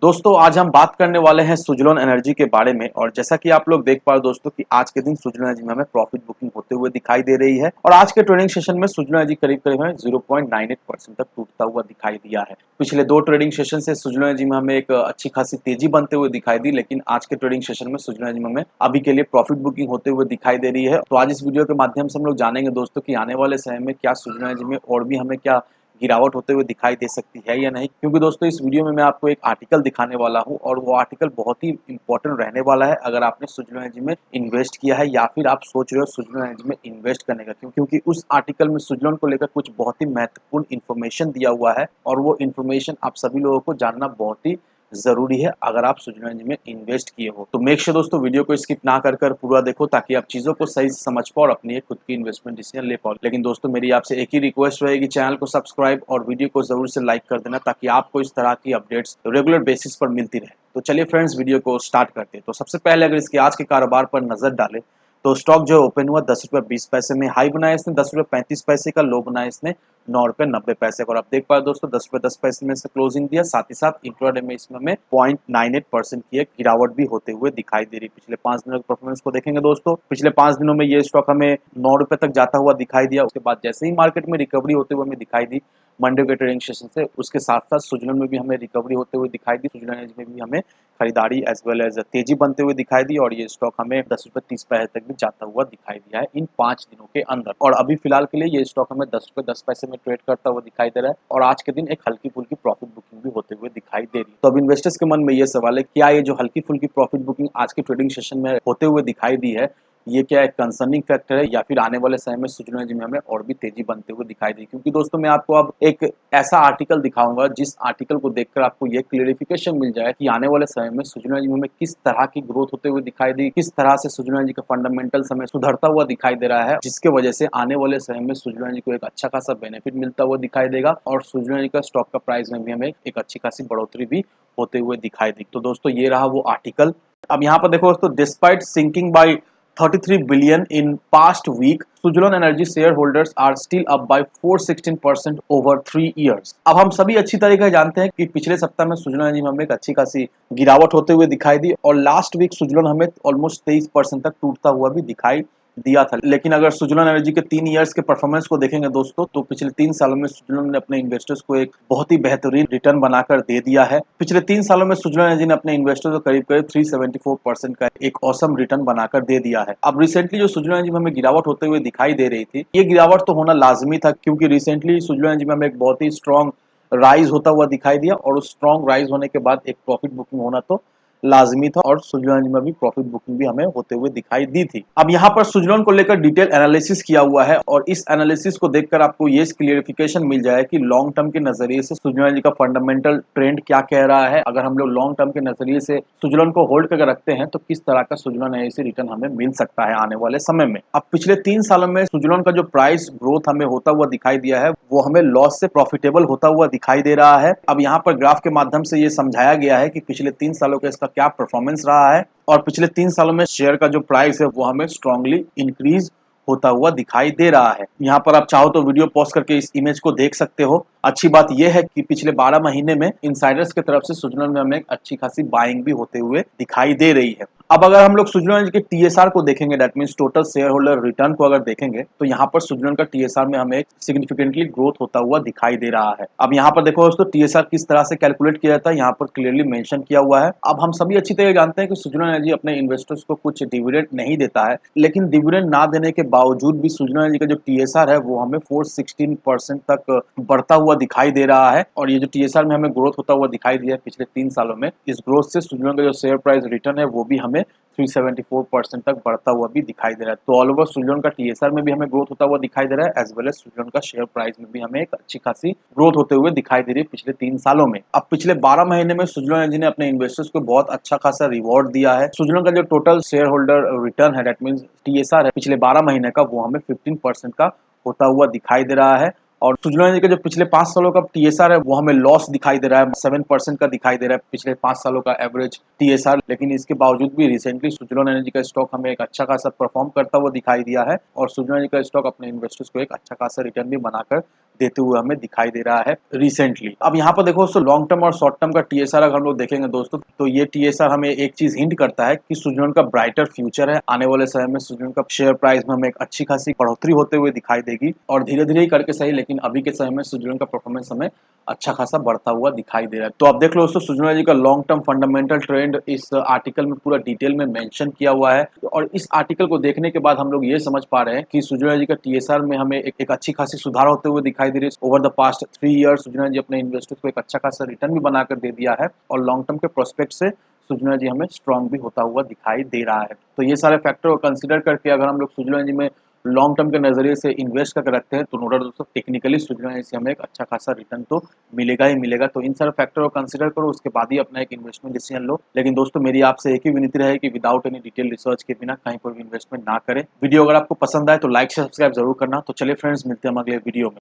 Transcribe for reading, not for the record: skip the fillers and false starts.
दोस्तों आज हम बात करने वाले हैं सुजलोन एनर्जी के बारे में। और जैसा कि आप लोग देख पा रहे हो दोस्तों कि आज के दिन सुजलोन एनर्जी में हमें प्रॉफिट बुकिंग होते हुए दिखाई दे रही है। और आज के ट्रेडिंग सेशन में सुजलोन एनर्जी करीब करीब हमें 0.98% तक टूटता हुआ दिखाई दिया है। पिछले दो ट्रेडिंग सेशन से सुजलोन एनर्जी में हमें एक अच्छी खासी तेजी बनते हुए दिखाई दी, लेकिन आज के ट्रेडिंग सेशन में सुजलोन एनर्जी में हमें अभी के लिए प्रॉफिट बुकिंग होते हुए दिखाई दे रही है। तो आज इस वीडियो के माध्यम से हम लोग जानेंगे दोस्तों कि आने वाले समय में क्या सुजलोन एनर्जी में और भी हमें क्या गिरावट होते हुए दिखाई दे सकती है या नहीं। क्योंकि दोस्तों इस वीडियो में मैं आपको एक आर्टिकल दिखाने वाला हूं और वो आर्टिकल बहुत ही इंपॉर्टेंट रहने वाला है अगर आपने सुजलोन एनर्जी में इन्वेस्ट किया है या फिर आप सोच रहे हो सुजलोन एनर्जी में इन्वेस्ट करने का। क्योंकि उस आर्टिकल में सुजलोन को लेकर कुछ बहुत ही महत्वपूर्ण इन्फॉर्मेशन दिया हुआ है और वो इन्फॉर्मेशन आप सभी लोगों को जानना बहुत ही जरूरी है अगर आप सुजलोन एनर्जी में इन्वेस्ट किए हो। तो मेक श्योर दोस्तों वीडियो को स्किप ना कर पूरा देखो ताकि आप चीजों को सही से समझ पाओ और अपनी एक खुद की इन्वेस्टमेंट डिसीजन ले पाओ। लेकिन दोस्तों मेरी आपसे एक ही रिक्वेस्ट रहेगी, चैनल को सब्सक्राइब और वीडियो को जरूर से लाइक कर देना ताकि आपको इस तरह की अपडेट्स रेगुलर बेसिस पर मिलती रहे। तो चलिए फ्रेंड्स वीडियो को स्टार्ट करते हैं। तो सबसे पहले अगर इसके आज के कारोबार पर नजर डालें तो स्टॉक जो ओपन हुआ 10 रुपये 20 पैसे में, हाई बनाया इसने 10 रुपये 35 पैसे का, लो बनाया इसने 9 रुपये 90 पैसे का। और आप देख पा रहे दोस्तों 10 रुपये 10 पैसे में से क्लोजिंग दिया। साथ ही साथ इंट्राडे में इसमें हमें 0.98% की एक गिरावट भी होते हुए दिखाई दे रही। पिछले 5 दिनों के परफॉर्मेंस को देखेंगे दोस्तों, पिछले 5 दिनों में ये स्टॉक हमें 9 रुपये तक जाता हुआ दिखाई दिया। उसके बाद जैसे ही मार्केट में रिकवरी होते हुए हमें दिखाई दी मंडे के ट्रेडिंग सेशन से, उसके साथ साथ सुजलोन में भी हमें रिकवरी होते हुए दिखाई दी। सुजलोन एनर्जी में भी हमें खरीदारी एज वेल एज तेजी बनते हुए दिखाई दी और ये स्टॉक हमें 10 रुपये 30 पैसे तक भी जाता हुआ दिखाई दिया है इन 5 दिनों के अंदर। और अभी फिलहाल के लिए ये स्टॉक हमें 10 रुपये 10 पैसे में ट्रेड करता हुआ दिखाई दे रहा है और आज के दिन एक हल्की फुल्की प्रॉफिट बुकिंग भी होते हुए दिखाई दे रही है। तो अब इन्वेस्टर्स के मन में ये सवाल है, क्या ये जो हल्की फुल्की प्रॉफिट बुकिंग आज के ट्रेडिंग सेशन में होते हुए दिखाई दी है, ये क्या एक कंसर्निंग फैक्टर है या फिर आने वाले समय में सुजलोन एनर्जी में हमें और भी तेजी बनते हुए दिखाई दी। क्योंकि दोस्तों मैं आपको अब एक ऐसा आर्टिकल दिखाऊंगा जिस आर्टिकल को देखकर आपको ये क्लियरिफिकेशन मिल जाए कि आने वाले समय में सुजलोन एनर्जी में हमें किस तरह की ग्रोथ होते हुए दिखाई दी, किस तरह से सुजलोन एनर्जी का फंडामेंटल हमें सुधरता हुआ दिखाई दे रहा है, जिसके वजह से आने वाले समय में सुजलोन एनर्जी को एक अच्छा खासा बेनिफिट मिलता हुआ दिखाई देगा और सुजलोन एनर्जी का स्टॉक का प्राइस में भी हमें एक अच्छी खासी बढ़ोतरी भी होते हुए दिखाई दी। तो दोस्तों ये रहा वो आर्टिकल। अब यहाँ पर देखो दोस्तों, despite sinking by 33 billion in past week, Suzlon Energy shareholders are still up by 416% over 3 years। अब हम सभी अच्छी तरीके से जानते हैं कि पिछले सप्ताह में सुजलोन एनर्जी में हमें एक अच्छी खासी गिरावट होते हुए दिखाई दी और लास्ट वीक सुजलोन हमें ऑलमोस्ट 23% तक टूटता हुआ भी दिखाई दिया था। लेकिन अगर सुजलोन एनर्जी के 3 इयर्स के परफॉर्मेंस को देखेंगे दोस्तों तो पिछले 3 सालों में सुजलोन ने अपने इन्वेस्टर्स को एक बहुत ही बेहतरीन रिटर्न बनाकर दे दिया है। पिछले 3 सालों में सुजलोन एनर्जी ने अपने इन्वेस्टर्स को करीब करीब 374% का एक ऑसम रिटर्न बनाकर दे दिया है। अब रिसेंटली जो सुजलोन एनर्जी में हमें गिरावट होते हुए दिखाई दे रही थी, ये गिरावट तो होना लाजमी था क्योंकि रिसेंटली सुजलोन एनर्जी में हमें एक बहुत ही स्ट्रॉन्ग राइज होता हुआ दिखाई दिया और उस स्ट्रॉन्ग राइज होने के बाद एक प्रॉफिट बुकिंग होना तो लाजमी था और सुजलोन एनर्जी में भी प्रॉफिट बुकिंग भी हमें होते हुए दिखाई दी थी। अब यहाँ पर सुजलोन को लेकर डिटेल एनालिसिस किया हुआ है और इस एनालिसिस को देखकर आपको ये क्लियरिफिकेशन मिल जाए कि लॉन्ग टर्म के नजरिए से सुजलोन एनर्जी का फंडामेंटल ट्रेंड क्या कह रहा है। अगर हम लोग लॉन्ग टर्म के नजरिए से सुजलोन को होल्ड करके रखते हैं तो किस तरह का सुजलोन एनर्जी से रिटर्न हमें मिल सकता है आने वाले समय में। अब पिछले 3 सालों में सुजलोन का जो प्राइस ग्रोथ हमें होता हुआ दिखाई दिया है वो हमें लॉस से प्रॉफिटेबल होता हुआ दिखाई दे रहा है। अब यहाँ पर ग्राफ के माध्यम से ये समझाया गया है कि पिछले 3 सालों का इसका क्या परफॉर्मेंस रहा है और पिछले 3 सालों में शेयर का जो प्राइस है वो हमें स्ट्रांगली इंक्रीज होता हुआ दिखाई दे रहा है। यहाँ पर आप चाहो तो वीडियो पॉज करके इस इमेज को देख सकते हो। अच्छी बात यह है कि पिछले 12 महीने में इनसाइडर्स की तरफ से सुजलोन में हमें अच्छी खासी बाइंग भी होते हुए दिखाई दे रही है। अब अगर हम लोग सुजलोन एनर्जी के टीएसआर को देखेंगे, that means total share holder return को अगर देखेंगे तो यहाँ पर सुजलोन का टीएसआर में हमें सिग्निफिकेंटली ग्रोथ होता हुआ दिखाई दे रहा है। अब यहाँ पर देखो दोस्तों टीएसआर किस तरह से कैलकुलेट किया जाता है, यहाँ पर क्लियरली मेंशन किया हुआ है। अब हम सभी अच्छी तरह जानते हैं कि सुजलोन एनर्जी अपने इन्वेस्टर्स को कुछ डिविडेंड नहीं देता है, लेकिन डिविडेंड ना देने के बावजूद भी सुजलोन एनर्जी का जो टीएसआर है वो हमें 416% तक बढ़ता हुआ दिखाई दे रहा है। और ये जो टीएसआर में हमें ग्रोथ होता हुआ दिखाई दिया है पिछले 3 सालों में, इस ग्रोथ से सुजलोन का जो शेयर प्राइस रिटर्न है वो भी हमें 374% तक बढ़ता हुआ भी दिखाई दे रहा है। तो ऑल ओवर सुजलोन का टीएसआर में भी हमें ग्रोथ होता हुआ दिखाई दे रहा है एज वेल एज सुजलोन का शेयर प्राइस में भी हमें एक अच्छी खासी ग्रोथ होते हुए दिखाई दे रही है पिछले 3 सालों में। अब पिछले 12 महीने में सुजलोन एनर्जी ने अपने इन्वेस्टर्स को बहुत अच्छा खासा रिवॉर्ड दिया है। सुजलोन का जो टोटल शेयर होल्डर रिटर्न है, दैट मींस टीएसआर है, पिछले 12 महीने का वो हमें 15% का होता हुआ दिखाई दे रहा है। और सुजलोन एनर्जी का जो पिछले 5 सालों का टीएसआर है वो हमें लॉस दिखाई दे रहा है, 7% का दिखाई दे रहा है पिछले 5 सालों का एवरेज टीएसआर। लेकिन इसके बावजूद भी रिसेंटली सुजलोन एनर्जी का स्टॉक हमें एक अच्छा खासा परफॉर्म करता हुआ दिखाई दिया है और सुजलोन एनर्जी का स्टॉक अपने इन्वेस्टर्स को एक अच्छा खासा रिटर्न भी बनाकर देते हुए हमें दिखाई दे रहा है रिसेंटली। अब यहाँ पर देखो दोस्तों लॉन्ग टर्म और शॉर्ट टर्म का टीएसआर अगर हम लोग देखेंगे दोस्तों, तो ये टीएसआर हमें एक चीज हिंट करता है कि सुजुलॉन का ब्राइटर फ्यूचर है। आने वाले समय में सुजुलॉन का शेयर प्राइस में हमें एक अच्छी खासी बढ़ोतरी होते हुए दिखाई देगी, और धीरे धीरे ही करके सही, लेकिन अभी के समय में सुजुलॉन का परफॉर्मेंस हमें अच्छा खासा बढ़ता हुआ दिखाई दे रहा है। तो अब देख लो दोस्तों सुजुलॉन जी का लॉन्ग टर्म फंडामेंटल ट्रेंड इस आर्टिकल में पूरा डिटेल में मेंशन किया हुआ है, और इस आर्टिकल को देखने के बाद हम लोग ये समझ पा रहे हैं कि सुजुलॉन जी का टीएसआर में हमें एक अच्छी खासी सुधार होते हुए दिखाई दे रही है। ओवर द पास्ट 3 ईयर्स सुजुलॉन जी अपने इन्वेस्टर्स को एक अच्छा खासा रिटर्न भी बनाकर दे दिया है, और लॉन्ग टर्म के प्रोस्पेक्ट से सुजुलॉन जी हमें स्ट्रॉन्ग भी होता हुआ दिखाई दे रहा है। तो ये सारे फैक्टर को कंसिडर करके अगर हम लोग सुजुलॉन जी में लॉन्ग टर्म के नजरिए से इन्वेस्ट करके रखते हैं, तो नो डाउट दोस्तों टेक्निकली सुजुलॉन जी से हमें एक अच्छा खासा रिटर्न तो मिलेगा ही मिलेगा। तो इन सारे फैक्टर को कंसिडर करो, उसके बाद ही अपना एक इन्वेस्टमेंट डिसीजन लो। लेकिन दोस्तों मेरी आपसे एक ही विनती रहे कि विदाउट एनी डिटेल रिसर्च के बिना कहीं पर भी इन्वेस्टमेंट ना करें। वीडियो अगर आपको पसंद आए तो लाइक से सब्सक्राइब जरूर करना। तो चलिए फ्रेंड्स, मिलते हैं हम अगले वीडियो में।